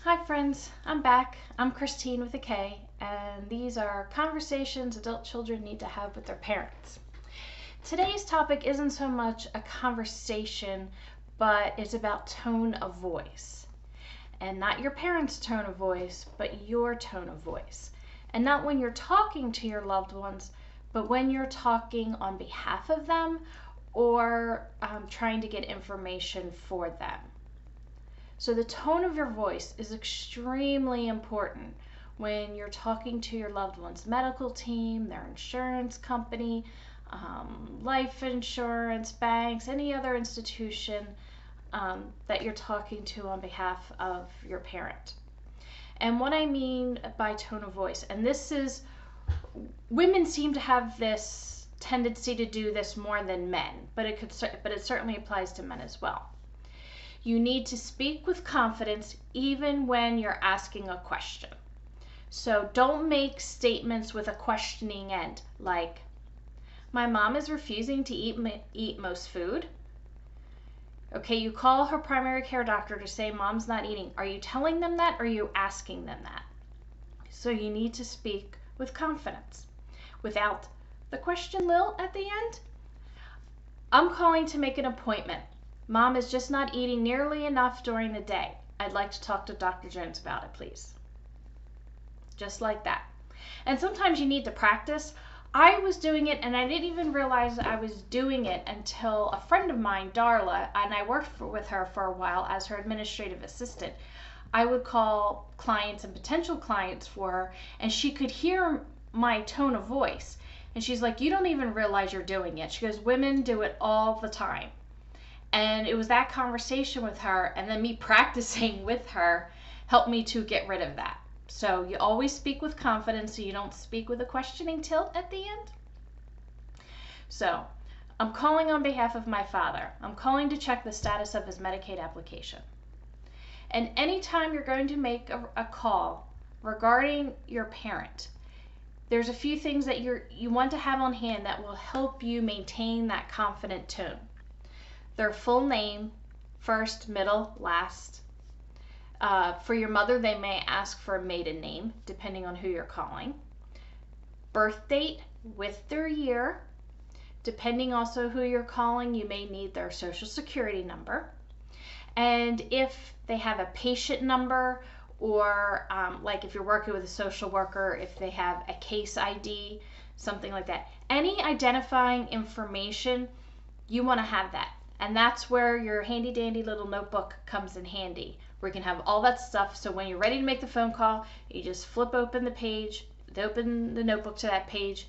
Hi friends, I'm back. I'm Christine with a K, and these are conversations adult children need to have with their parents. Today's topic isn't so much a conversation, but it's about tone of voice. And not your parents' tone of voice, but your tone of voice. And not when you're talking to your loved ones, but when you're talking on behalf of them or trying to get information for them. So the tone of your voice is extremely important when you're talking to your loved one's medical team, their insurance company, life insurance, banks, any other institution that you're talking to on behalf of your parent. And what I mean by tone of voice, and this is, women seem to have this tendency to do this more than men, but it certainly applies to men as well. You need to speak with confidence even when you're asking a question. So don't make statements with a questioning end, like, my mom is refusing to eat most food. Okay, you call her primary care doctor to say mom's not eating. Are you telling them that or are you asking them that? So you need to speak with confidence without the question Lil at the end. I'm calling to make an appointment. Mom is just not eating nearly enough during the day. I'd like to talk to Dr. Jones about it, please. Just like that. And sometimes you need to practice. I was doing it and I didn't even realize I was doing it until a friend of mine, Darla, and I worked with her for a while as her administrative assistant. I would call clients and potential clients for her, and she could hear my tone of voice. And she's like, you don't even realize you're doing it. She goes, women do it all the time. And it was that conversation with her and then me practicing with her helped me to get rid of that. So you always speak with confidence so you don't speak with a questioning tilt at the end. So I'm calling on behalf of my father. I'm calling to check the status of his Medicaid application. And anytime you're going to make a call regarding your parent, there's a few things that you want to have on hand that will help you maintain that confident tone. Their full name, first, middle, last. For your mother, they may ask for a maiden name, depending on who you're calling. Birth date with their year. Depending also who you're calling, you may need their social security number. And if they have a patient number, or like if you're working with a social worker, if they have a case ID, something like that. Any identifying information, you want to have that. And that's where your handy dandy little notebook comes in handy, where you can have all that stuff. So when you're ready to make the phone call, you just flip open the page, open the notebook to that page,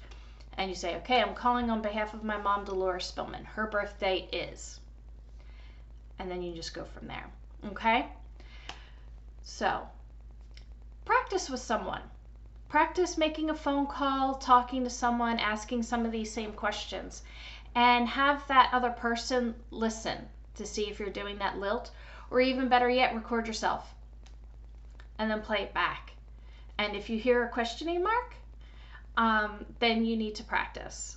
and you say, okay, I'm calling on behalf of my mom, Dolores Spillman. Her birth date is. And then you just go from there. Okay? So practice with someone. Practice making a phone call, talking to someone, asking some of these same questions. And have that other person listen to see if you're doing that lilt, or even better yet, record yourself and then play it back. And if you hear a questioning mark, then you need to practice.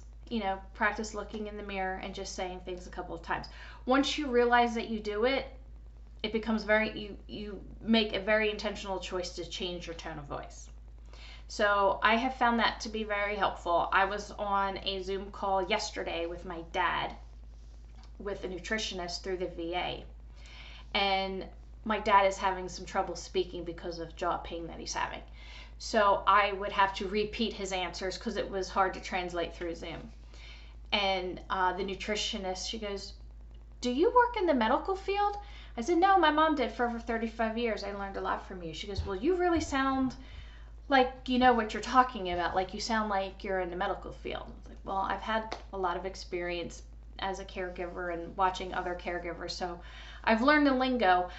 Practice looking in the mirror and just saying things a couple of times. Once you realize that you do it, it becomes you make a very intentional choice to change your tone of voice. So I have found that to be very helpful. I was on a Zoom call yesterday with my dad, with a nutritionist through the VA. And my dad is having some trouble speaking because of jaw pain that he's having. So I would have to repeat his answers because it was hard to translate through Zoom. And the nutritionist, she goes, do you work in the medical field? I said, no, my mom did for over 35 years. I learned a lot from you. She goes, well, you really sound like you know what you're talking about, like you sound like you're in the medical field. I was like, well, I've had a lot of experience as a caregiver and watching other caregivers, so I've learned the lingo,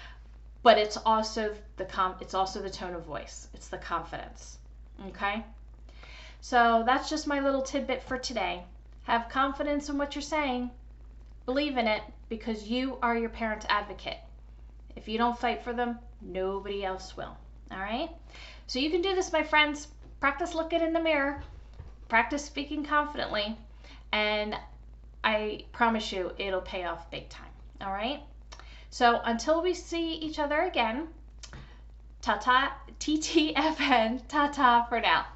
but it's also the tone of voice. It's the confidence. Okay? So that's just my little tidbit for today. Have confidence in what you're saying. Believe in it, because you are your parent's advocate. If you don't fight for them, nobody else will. All right? So you can do this, my friends. Practice looking in the mirror. Practice speaking confidently. And I promise you, it'll pay off big time. All right? So until we see each other again, TTFN, ta-ta for now.